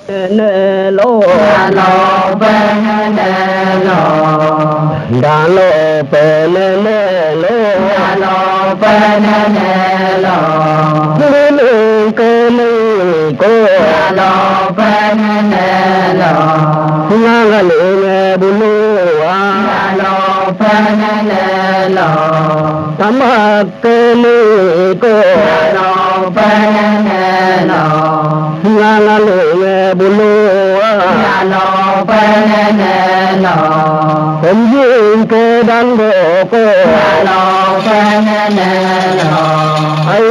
nè lô lô bê nè lô đà lô bê nè lô lô bê nè lô lư cơ lư cô lô bê nè lô nga lư nè bu lư a lô bê nè lô tam cơ lư cô lô bê nè lô nga lư nè bu lư a lô bê nè lô Om dương cơ đan bộ cô lô bê nè lô ai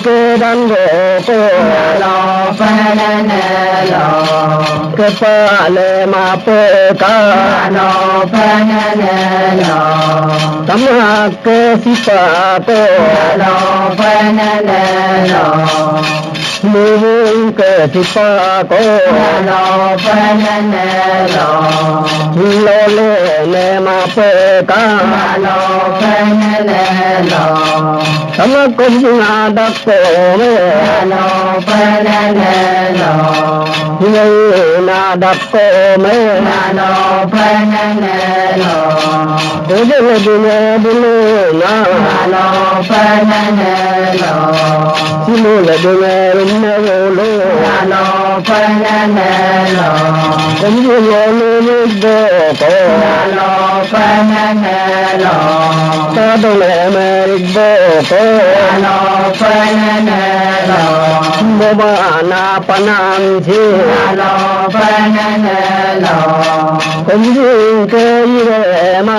cơ đan bộ cô lô bê nè lô cơ pa le ma pe ka lô bê nè lô tam cơ si pa cô lô bê nè lô mu cơ si pa cô lô bê nè lô lo le le ma pe ka lô bê nè lô tam công na đắc cô me lô bê nè lô người na đắc cô me lô bê nè lô Ojale dine dine na lô bê nè lô Simule dine dine lo lô bê nè lô Komju lo lo do ko lô bê nè lô Ta do le me do ko lô bê nè lô Mo ba na panam chi lô bê nè lô Komju ke ire ma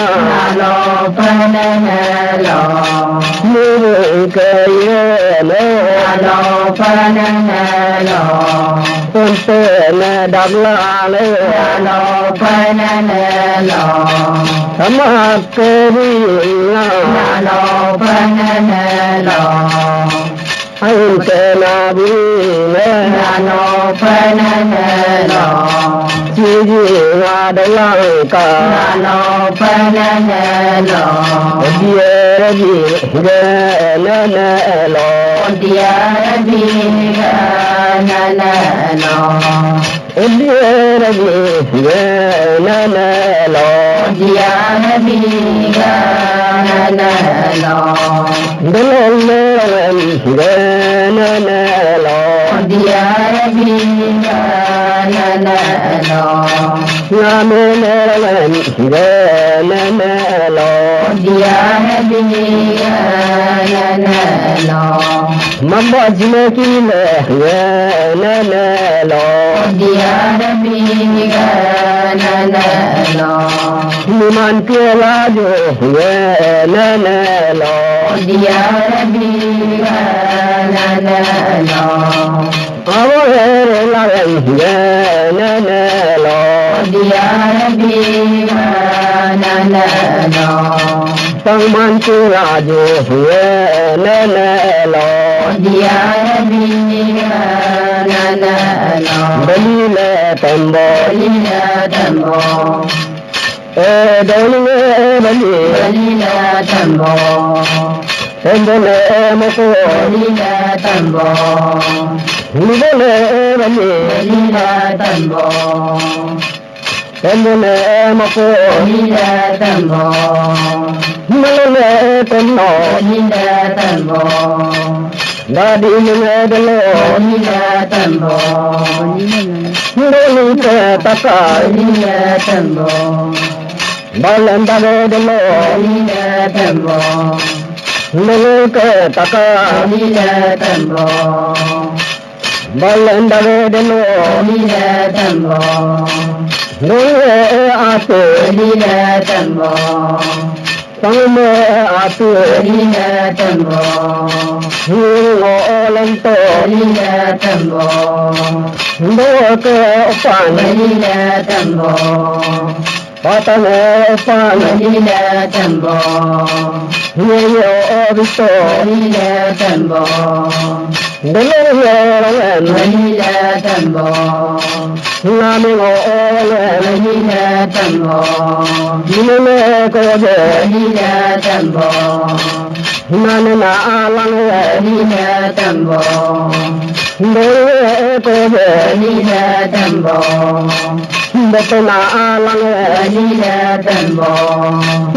lô bê nè lô Mu ke ire me lô bê nè lô Con te ne dag la le lô bê nè lô Sama ke ri na lô bê nè lô Ai ke na bi me lô bê nè lô Chi ji na de la ka lô bê nè lô Di re di ge ne lo dia di nè lô Di re di ge ne lo dia di nè lô De le ge ne lo dia di nè lô Na me ne ge ne lo dia di nè lô Mamba jine ki le ge ne lo dia di nè lô Niman ke la jo ge ne lo dia di nè lô Avo re la ge ne lo dia di nè lô Tang man ke la jo ge ne lo dia di nè lô Bali le tambo Lila tambo, e do le bali lila tambo, tambo le mo ko lila tambo, ni le bali lila tambo, tambo le mo ko lila tambo, mo le tambo lila tambo, da di le de lo lila tambo, ni ke taka lila tambo, balan da de lo lila tambo, ni ke taka lila tambo, balan da de lo lila tambo, ni ate lila tambo. sang me ate Lila tambo, ni lo lan to lila tambo, do ke pan lila tambo, pata ne pan lila tambo, ni yo visto lila tambo, de le ran lila tambo, na me o le lila tambo, ni me ko je lila tambo, na ne na lang lila tambo, de cô về Ni đà tâm bồ bậc tôn na lăng Ni đà tâm bồ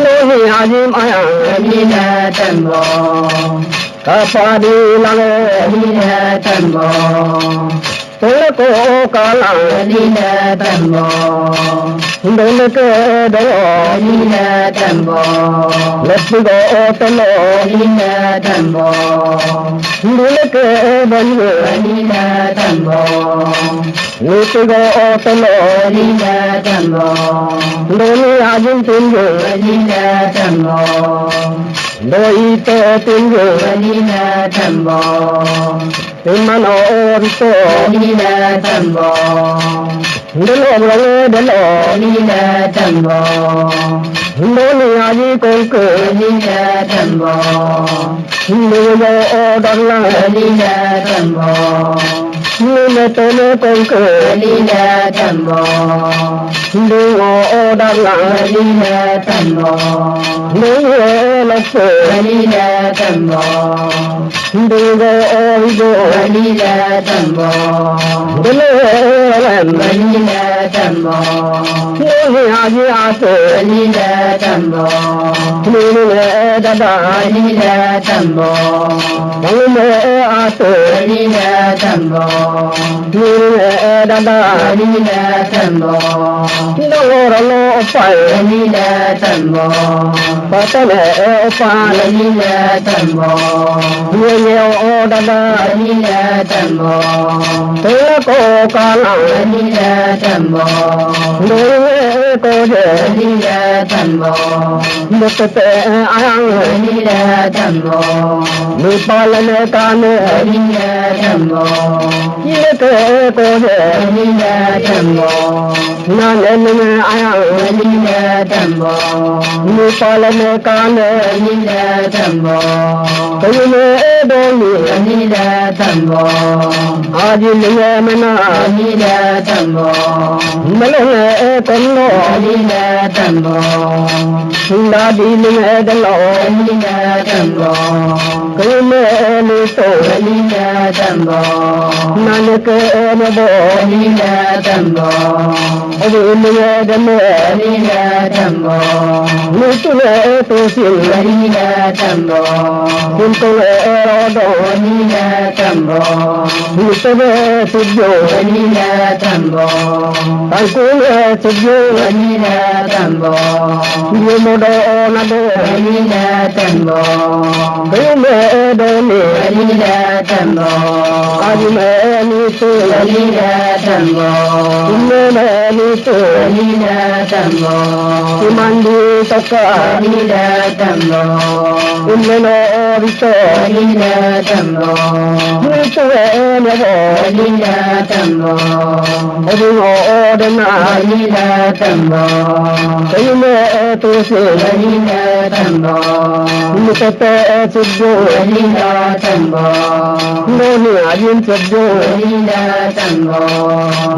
lô hi a di ma Ni đà tâm bồ ca pa đi lăng Ni đà tâm bồ tôi cô ca lăng Ni đà tâm bồ đôi cái đó Ni đà tâm bồ lấp go tên Ni đà tâm bồ đôi cái bên Ni đà tâm bồ lấp go tên Ni đà tâm bồ đôi a di tin Ni đà tâm bồ đôi tơ tin Ni đà tâm bồ tin mà nó to Ni đà tâm bồ đến lồng đến Ni đà tâm bồ đôi a di con cười Ni đà tâm bồ đôi go đón lăng Ni đà tâm bồ đôi tên con cười Ni đà tâm bồ đôi go đón lăng Ni đà tâm bồ đôi lấp Ni đà tâm bồ đôi go Ni đà tâm bồ đôi làm Ni đà tâm bồ đôi a di a tự Ni đà tâm bồ đôi đa đa Ni đà tâm bồ đôi a tự Ni đà tâm bồ đôi đa đa Ni đà tâm bồ đôi lo phải Ni đà tâm bồ bà ta mẹ phải Ni đà tâm bồ nhiều nhiều đa đa Ni đà tâm bồ tôi cô ca lăng Ni đà tâm bồ đôi cô về Ni đà tâm bồ một tệ ăn Ni đà tâm bồ người ba lần ca nữa Ni đà tâm bồ như thế cô về Ni đà tâm bồ na nên ăn Ni đà tâm bồ người ba lần ca nữa Ni đà tâm bồ tôi mẹ đôi Ni đà tâm bồ a di nghe mà na Ni đà tâm bồ mà nghe con nó Ni đà tâm bồ na đi nghe đến nó Ni đà tâm bồ tôi mẹ đi tổ Ni đà tâm bồ na nghe cái nó bo Ni đà tâm bồ ôi nghe đến mẹ Ni đà tâm bồ người tôi mẹ tôi xin Ni đà tâm bồ xin tôi mẹ đó Ni đà tâm bồ người tôi mẹ tôi vô Ni đà tâm bồ anh cũng mẹ tôi vô Ni đà tâm bồ nhiều mô đồ na đồ Ni đà tâm bồ tôi mẹ đồ nè Ni đà tâm bồ anh mẹ ni tôi Ni đà tâm bồ mẹ ni tôi Ni đà tâm bồ mandi taka Ni đà tâm bồ no rito Ni đà tâm bồ ni to ne bo Ni đà tâm bồ odi o de na Ni đà tâm bồ tôi mẹ tôi xin Ni đà tâm bồ ni to te chujjo Ni đà tâm bồ no ni ajin chujjo Ni đà tâm bồ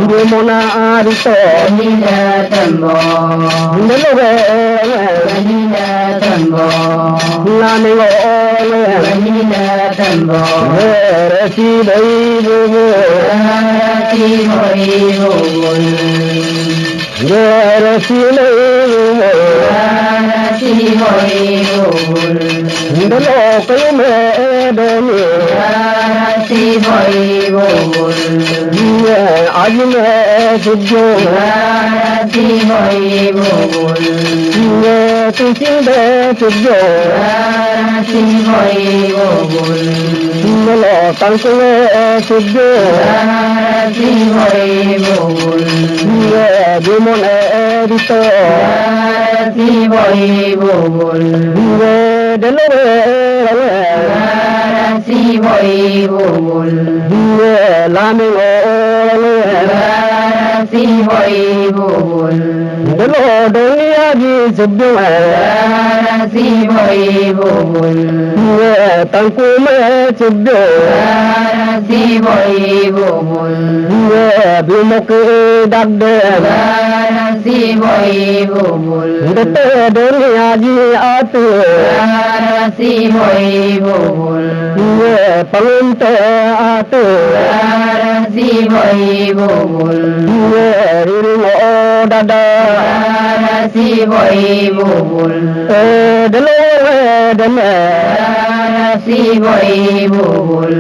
ni mona rito Ni đà tâm bồ ni lo ve Ni đà tâm bồ na ni o le Ni đà tâm bồ re si dai bu Ti hội hội re si nei Ti hội hội lo ko me do ni Ti hội hội आज मैं तुझो Ti hội hội मैं तुझे तुझो Ti hội hội मैं तंक तुझो Ti hội hội मैं जुमन रितो Ti hội hội मैं डलो Ti hội hội मैं लामे Ti hội hội डलो दुनिया की जुब्बो Ti hội hội मैं तंक में जुब्बो Ti hội hội मैं बिमक डगडे Ti hội hội डटे दुनिया की आते Ti hội hội मैं पंते आते Ti boy bubul. Ringo dada. Nasi boy bubul. Delo deme. Nasi boy bubul.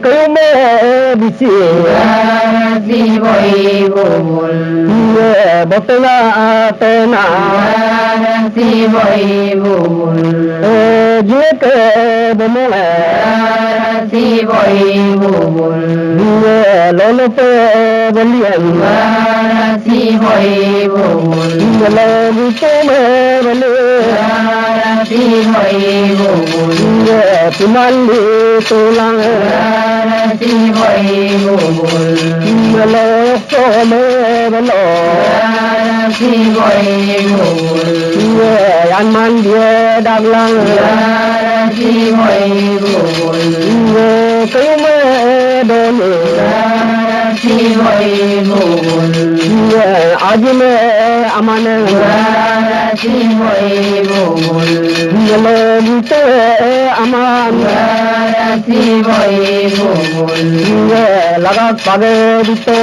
Kayume bisi. Nasi boy bubul. Botena tena. Nasi boy bubul. Jeke bemole. Nasi boy bubul. Lolo pe belian. Nasi boy bubul. Lolo buto me beli. Nasi boy bubul. Pimandi tulang. Nasi boy bubul. Lolo so me belo. Nasi boy bubul. Yan man dia daglang. Nasi boy bubul. Kayume doni. Nasi boy bubul. Aaj me amane. Nasi boy bubul. Lolo buto aman. Nasi boy bubul. Laga page dito.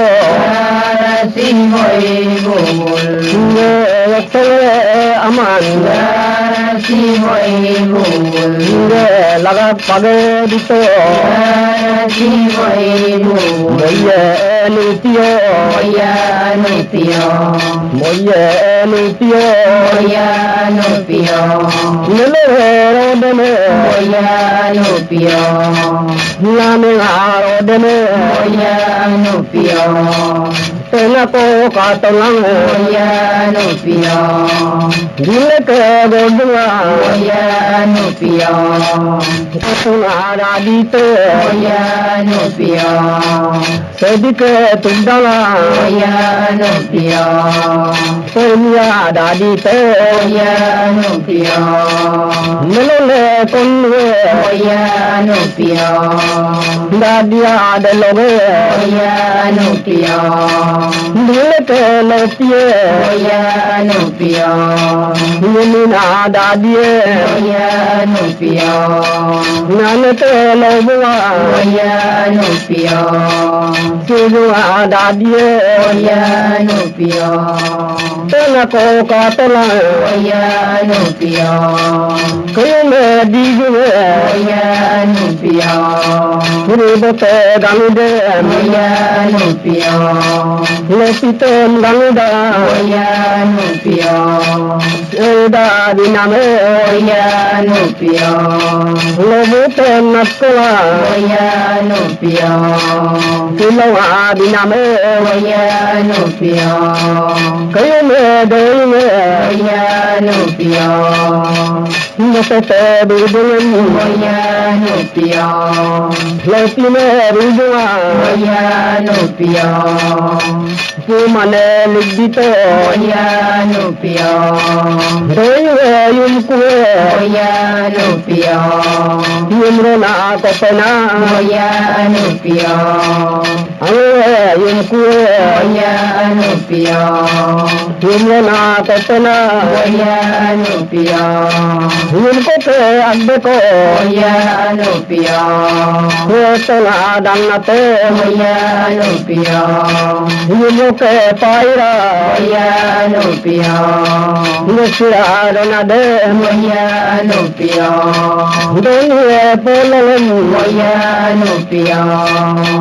Nasi boy bubul. Aman. Nasi boy bubul. Laga page dito. Nasi boy bubul. Moye nutio. Moya nupio. Moye nutio. Moya nupio. Lele rodeme. Moya nupio. Lame rodeme. Moya nupio. Tena ko katalang. Moya nupio. Dile ke godwa. Moya nupio. Sunara dito. Moya nupio. Sedike tundala. Moya nupio. Sonia dadite. Moya nupio. Melole konwe. Moya nupio. Dadia deloge. Moya nupio. Dile ke lopie. Moya nupio. Yemina dadie. Moya nupio. Nanete lobua. Moya nupio. Sujua dadie. Moya nupio. Tena ko katala. Moya nupio. Kayume digwe. Moya nupio. Ribote ganude. Moya nupio. Lepitem ganuda. Moya nupio. Eda diname. Moya nupio. Lobute naskola. Moya nupio. Silawa diname. Moya nupio. Kayume doime. Moya nupio. Mosete bidulem. Moya nupio. Lepime bidua. Moya nupio. Sumane ligdito. Moya nupio. Doime yumkue. Moya nupio. Yumrona kopena. Moya nupio. Awe yumkue. Moya nupio. Yumrona kopena. Moya nupio. Yumkope agbeko. Moya nupio. Yetona danate. Moya nupio. Yumuke paira. Moya nupio. Yesira donade. Moya nupio. Donye pololem. Moya nupio.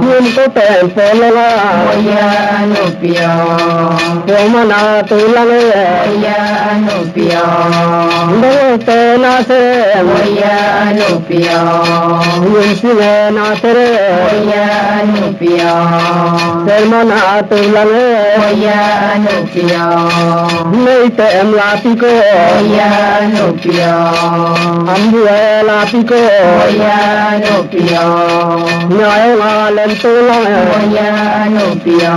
Yumkope polola. Moya nupio. Yomana tulale. Moya nupio. Dote nase. Moya nupio. Yumsine nasere. Moya nupio. Sermana tulale. Moya nupio. Neite emlatiko. Moya nupio. Ambue latiko. Moya nupio. Nyaela lentula. Moya nupio.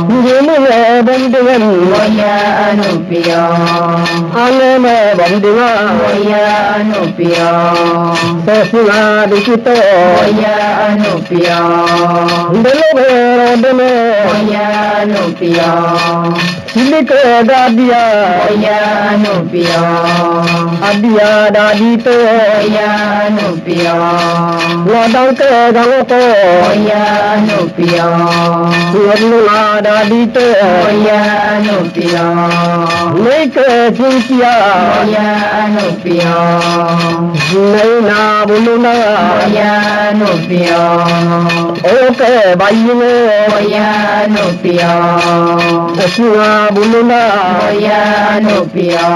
Jimule bandingan. Moya nupio. Aneme bandingan. Moya nupio. Sesuna dikito. Moya nupio. Deloge rodeme. Moya nupio. Silika dadia Oya anupio Adia dadito Oya anupio Ladang ke gangoko Oya anupio Nurlula dadito Oya anupio Neke cintia Oya anupio Naina buluna Oya anupio Oke bayine Oya anupio Esuna buluna Oya anupio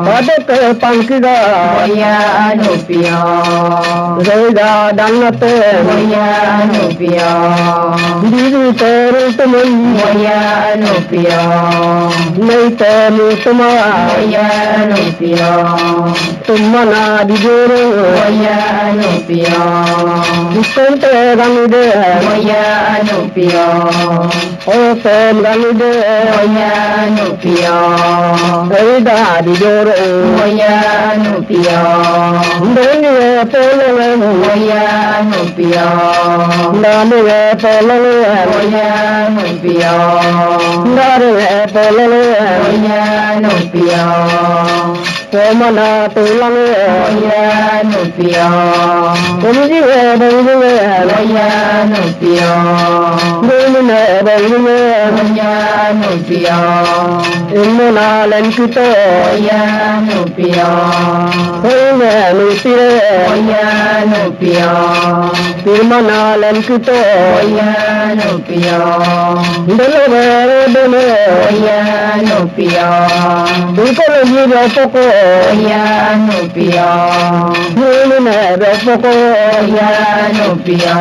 Padeke pangkida Oya anupio Zega dangate Oya anupio Diri terus temen Oya anupio Nei temu tuma Oya anupio Tumana dijuru Oya anupio Dikente ganide Oya anupio Open ganide Oya anupio Zega dijuru Oya anupio Deni polongan Oya anupio Nani polongan Oya anupio Nani polongan Oya anupio Pomana tulang Oya anupio Kumjiwe bangjiwe Oya anupio Gumine bangjiwe Oya anupio Imuna lenkito Oya anupio Henge nutire Oya anupio Imana lenkito Oya anupio Delaware dele Oya anupio Dukolo jiro poko Oya anupio Gumine poko Oya anupio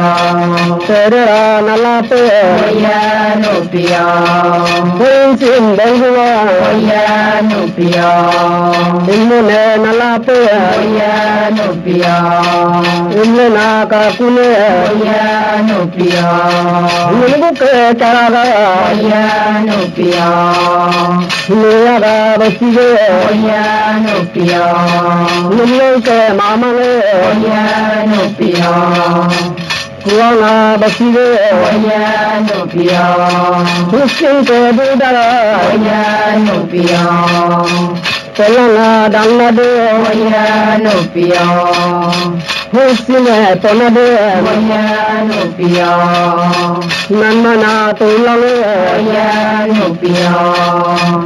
Terera nalape Oya anupio Hengsin bangjiwa Oya anupio Imune nalape Oya anupio Imuna kakune Oya anupio Nunguke karaga Oya anupio Nuyaga basige Oya anupio Nunguke mamale Oya anupio Kuana basige Oya anupio Huskinke budara Oya anupio Tolana dangade Oya anupio Huskine tonade Oya anupio Nanmana tulale Oya anupio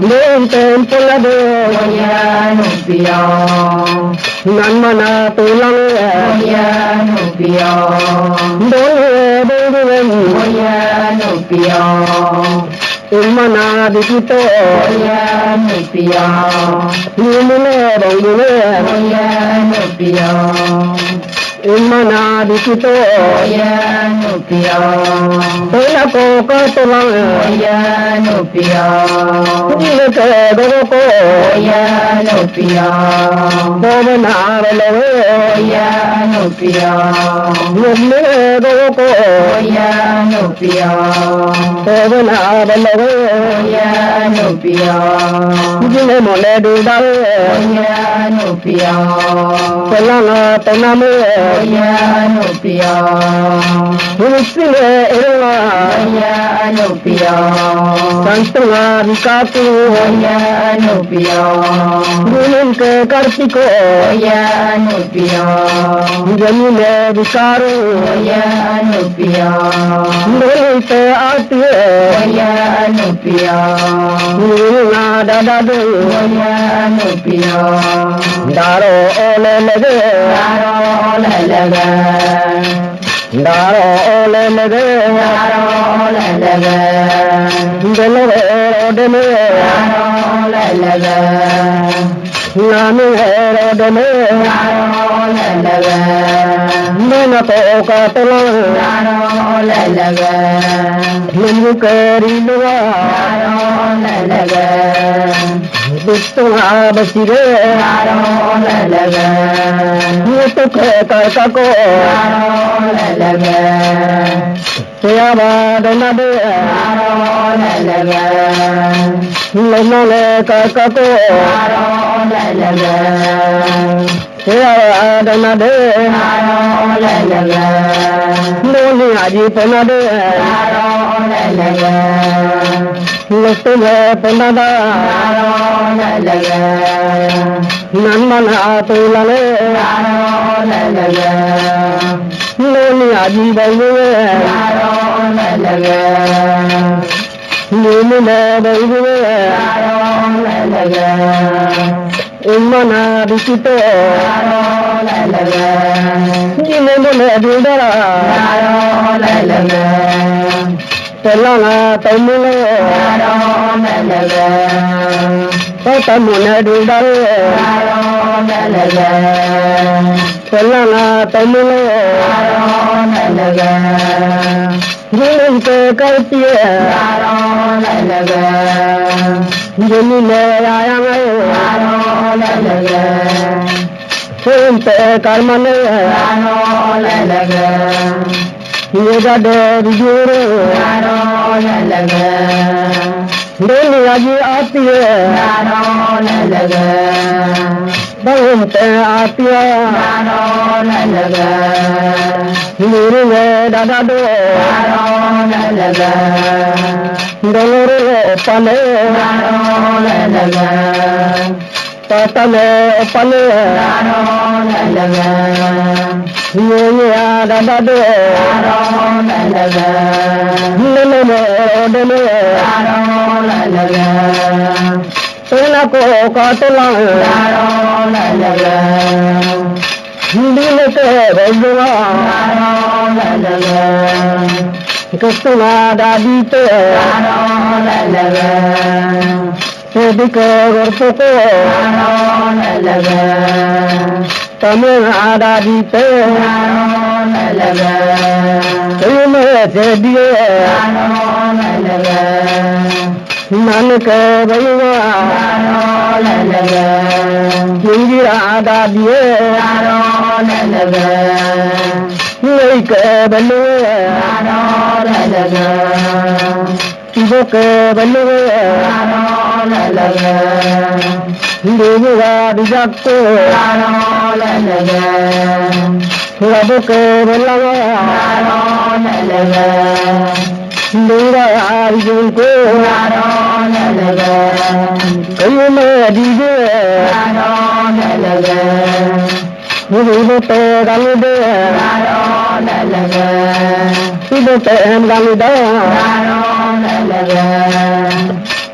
Lenten polade Oya anupio Nanmana tulale Oya anupio Dole beduwen Oya anupio Imana dikito Oya anupio Nimune bangune Oya anupio Imana dikito Oya anupio Tena ko tulang Oya anupio Ile ke doroko Oya anupio Bovena velewe Oya anupio Nimune doroko Oya anupio Bovena velewe Oya anupio Jine mole dudal Oya anupio Telana tename Oya anupio Hulusine irunga Oya anupio Santunga dikatu Oya anupio Gunung ke kartiko Oya anupio Jamine dikaru Oya anupio Gunung ke atie Oya anupio Gunung dadadu Oya anupio Daro ole lege Daro lalaga Daro ole lege Daro lalaga Delore odeme Daro lalaga Nami odeme Daro lalaga Nena ko katelang Daro lalaga Nungu keriluwa Daro lalaga Bittunga basire Daro lalaga Yutu ke karkako Daro lalaga Siyaba donade Daro lalaga Nunale karkako Daro lalaga Siyaba donade Daro lalaga Nuni aji penade Daro lalaga lúc tôi nghe tên đã nắn mà nà tôi là lê nên nhà gì vậy như mẹ vậy mà đi chị tôi như mẹ đi đó tên là tôi muốn tôi tâm muốn đi đó tên là tôi muốn những cái tiền những người ai phương tiện cái mà như ra đời du đến nhà gì ở tiền bằng tiền ở tiền như người đã đô dolore pane patane pane nya da do ne tela ko ka tela dilete bajwa Krishna dadite sedike gorpoko tamil dadite tume sedie nanke baiwa jingira dadie người kề bên nuôi vô kề bên nuôi đi ra đi ra cô là vô kề bên lao đi ra đi dùng cô cái mẹ đi về như vô tê gắn đê vô tê em gắn đê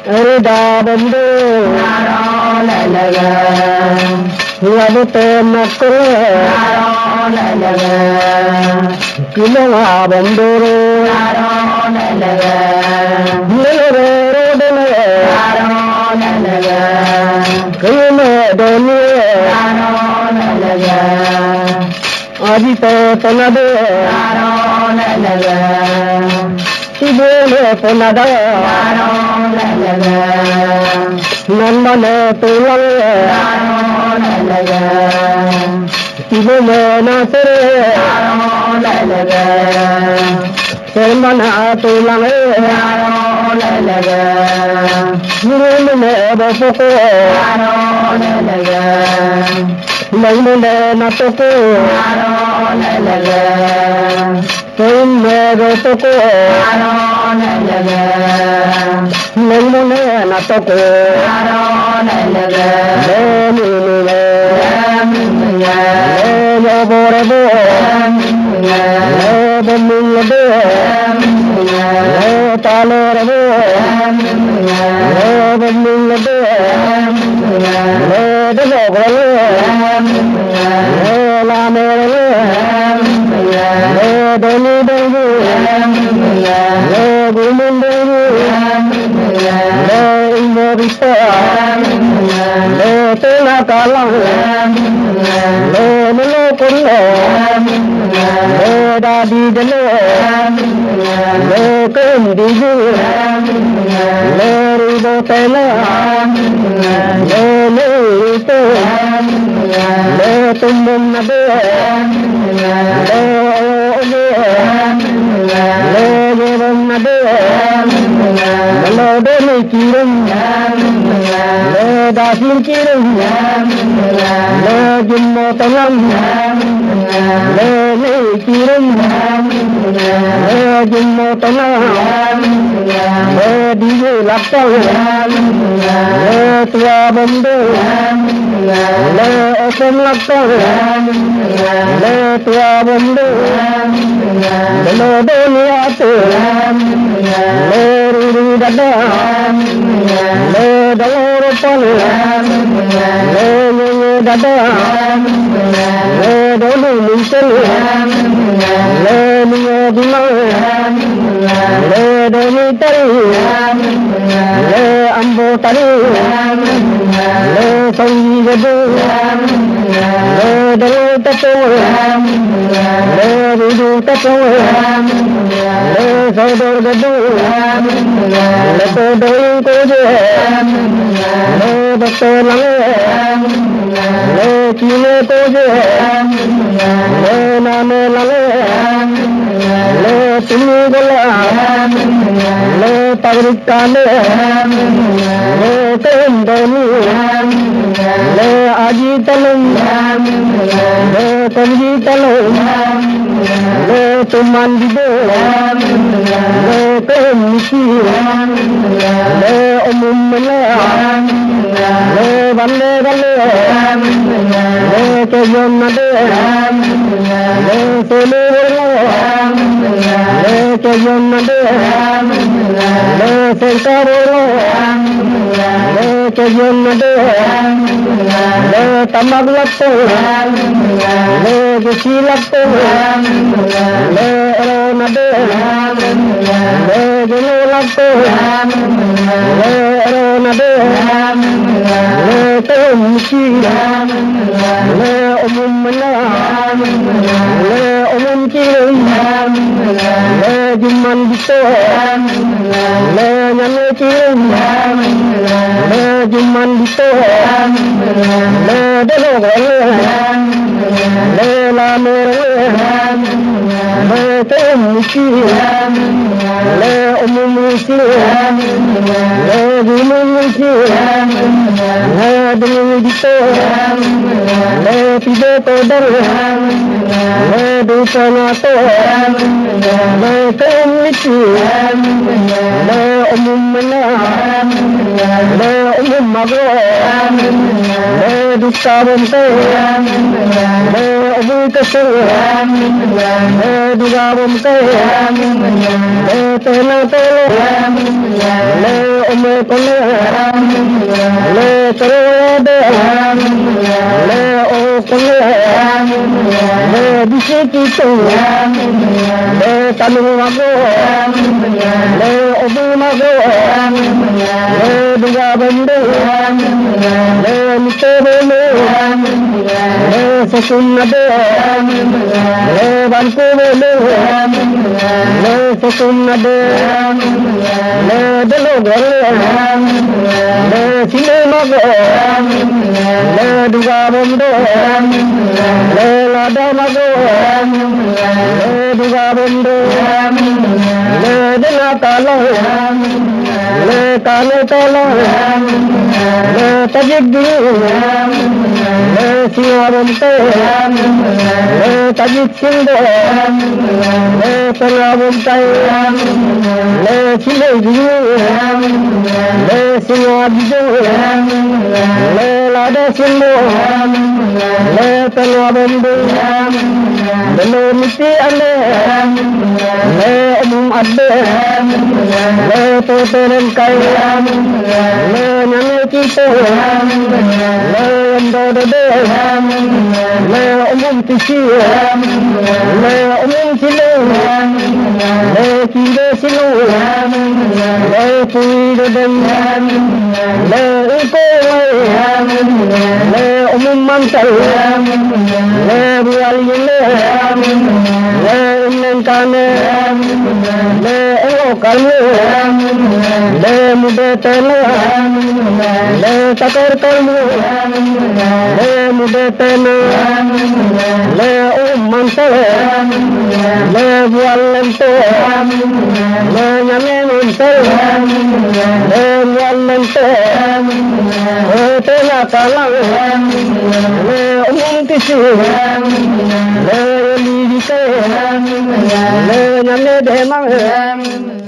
ê đà bên đê là vô tê mặt cô cứ nó hòa bên đê lê rê rê đê cứ mẹ đê Ajite ponade Tibole ponada Nandane tulale Tibole nasere Sermana tulale Nirumene bapoko Nangmune natoko Nangmune natoko Nangmune natoko Nangmune Nangmune Nangmune Talorabo Nani kirim Jumotana Diju lapang Tua Bondo Osam lapang Tua Bondo Doniatu Ruru Dada Daloropal Dada Donu Mintel Mingo Bima Doni Tari Ambo Tari Sangi Gadu Dalo Tato Rudu Tato Saudar Gadu Lato Doi Koje Bato Lange Kine Koje Name Lange Tumi Gola Pagrik Kane Tendoni Aji Talum Tanji Talum Tuman Dido Temisi Umum Mela Bande Bande Kejon Nade Solo Kejon Nade Serkaro Kejon Nade Tamag Lapto Gusi Lapto Ero Nade Gelo Lapto Ero Nade Temisi Umum Mela Umum Kirim Juman Bito Nyane Kirim Juman Bito Delo La Mere Temisi Umum Musi Juman Musi Delo Bito Pide Todar Dusanato Temisi Umum Mena Umum Mago Dusabante Umum Kasur Dugabante Tena Tele Umum Kone Terode Okone Bisikito Tanu Mago Obu Mago Dugabande Mitebele Sasunade Bankubele Sasunade Delogore Sinemago Dugabande Lada Mago Dugabande Denatalo Talo Talo Tajigdi Siwabante Tajik Sinde Penabante Silegi Siwabdo Lada Sinde Penabande Miti Ane Umum Ade Toteren Kai Nyame Kito Ndode Umum Tisi Umum Silo Kide Silo Puide Den Iko Umum Mantal Bual Yile Kane Elo Kane Mude Tele Takar Kalmu Mude Tele Mansal Bual Lento Nyame Mansal Bual Lento Tela Kalang Umum Kisi ke le nyam le de mang